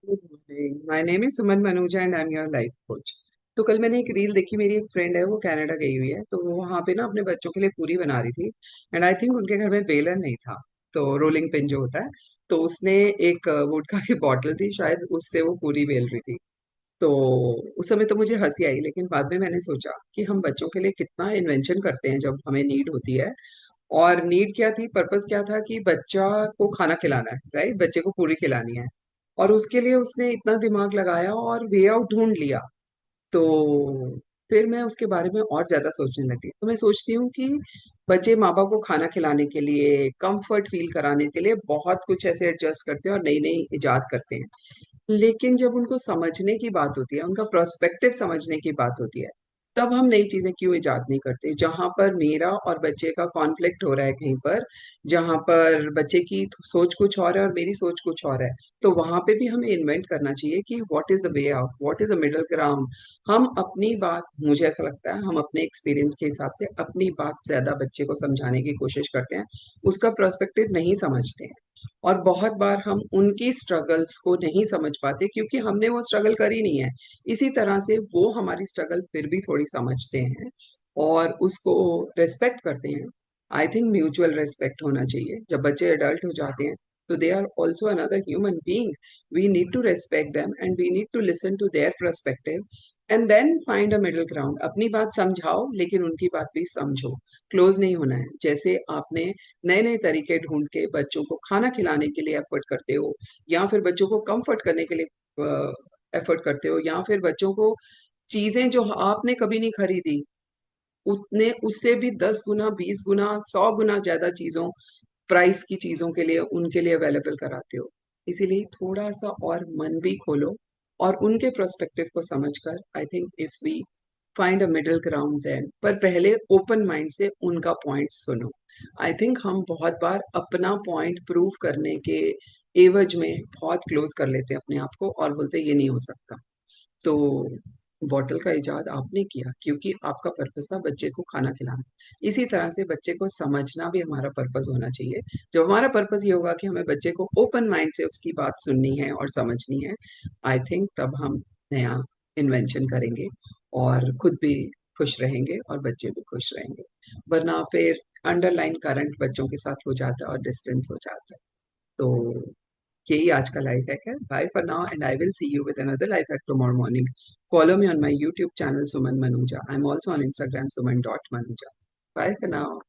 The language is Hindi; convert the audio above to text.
Good morning, my name is Suman Manuja and I am your life coach. तो कल मैंने एक रील देखी। मेरी एक फ्रेंड है, वो कनाडा गई हुई है, तो वो वहां पे ना अपने बच्चों के लिए पूरी बना रही थी। एंड आई थिंक उनके घर में बेलन नहीं था, तो रोलिंग पिन जो होता है। तो उसने एक वोडका की बॉटल थी, शायद उससे वो पूरी बेल रही थी। तो उस समय तो मुझे हंसी आई, लेकिन बाद में मैंने सोचा कि हम बच्चों के लिए कितना इन्वेंशन करते हैं जब हमें नीड होती है। और नीड क्या थी, पर्पस क्या था कि बच्चा को खाना खिलाना है, राइट, बच्चे को पूरी खिलानी है। और उसके लिए उसने इतना दिमाग लगाया और वे आउट ढूंढ लिया। तो फिर मैं उसके बारे में और ज्यादा सोचने लगी। तो मैं सोचती हूँ कि बच्चे माँ बाप को खाना खिलाने के लिए, कंफर्ट फील कराने के लिए बहुत कुछ ऐसे एडजस्ट करते हैं और नई नई इजाद करते हैं। लेकिन जब उनको समझने की बात होती है, उनका प्रोस्पेक्टिव समझने की बात होती है, तब हम नई चीजें क्यों इजाद नहीं करते। जहां पर मेरा और बच्चे का कॉन्फ्लिक्ट हो रहा है कहीं पर, जहां पर बच्चे की सोच कुछ और है और मेरी सोच कुछ और है, तो वहां पे भी हमें इन्वेंट करना चाहिए कि what is the way out, what is the middle ground. हम अपनी बात, मुझे ऐसा लगता है, हम अपने एक्सपीरियंस के हिसाब से अपनी बात ज्यादा बच्चे को समझाने की कोशिश करते हैं, उसका पर्सपेक्टिव नहीं समझते हैं। और बहुत बार हम उनकी स्ट्रगल्स को नहीं समझ पाते क्योंकि हमने वो स्ट्रगल करी नहीं है। इसी तरह से वो हमारी स्ट्रगल फिर भी थोड़ी समझते हैं और उसको रेस्पेक्ट करते हैं। आई थिंक म्यूचुअल रेस्पेक्ट होना चाहिए। जब बच्चे अडल्ट हो जाते हैं, तो they are also another human being. We need to respect them and we need to listen to their perspective and then find a middle ground. अपनी बात समझाओ, लेकिन उनकी बात भी समझो। क्लोज नहीं होना है। जैसे आपने नए नए तरीके ढूंढ के बच्चों को खाना खिलाने के लिए एफर्ट करते हो, या फिर बच्चों को कंफर्ट करने के लिए एफर्ट करते हो, या फिर बच्चों को चीजें जो आपने कभी नहीं खरीदी, उतने उससे भी 10 गुना, 20 गुना, 100 गुना ज्यादा चीजों, प्राइस की चीजों के लिए उनके लिए अवेलेबल कराते हो। इसीलिए थोड़ा सा और मन भी खोलो और उनके प्रोस्पेक्टिव को समझकर, I think if we find a middle ground then, पर पहले ओपन माइंड से उनका पॉइंट सुनो। आई थिंक हम बहुत बार अपना पॉइंट प्रूव करने के एवज में बहुत क्लोज कर लेते हैं अपने आप को और बोलते हैं ये नहीं हो सकता। तो बॉटल का इजाद आपने किया क्योंकि आपका पर्पस था बच्चे को खाना खिलाना। इसी तरह से बच्चे को समझना भी हमारा पर्पस होना चाहिए। जब हमारा पर्पस ये होगा कि हमें बच्चे को ओपन माइंड से उसकी बात सुननी है और समझनी है, आई थिंक तब हम नया इन्वेंशन करेंगे और खुद भी खुश रहेंगे और बच्चे भी खुश रहेंगे। वरना फिर अंडरलाइन करंट बच्चों के साथ हो जाता है और डिस्टेंस हो जाता है। तो यही आज का लाइफ हैक है। Bye for now and I will see you with another life hack tomorrow morning. Follow me on my YouTube channel Suman Manuja. I am also on Instagram Suman dot Manuja. Bye for now.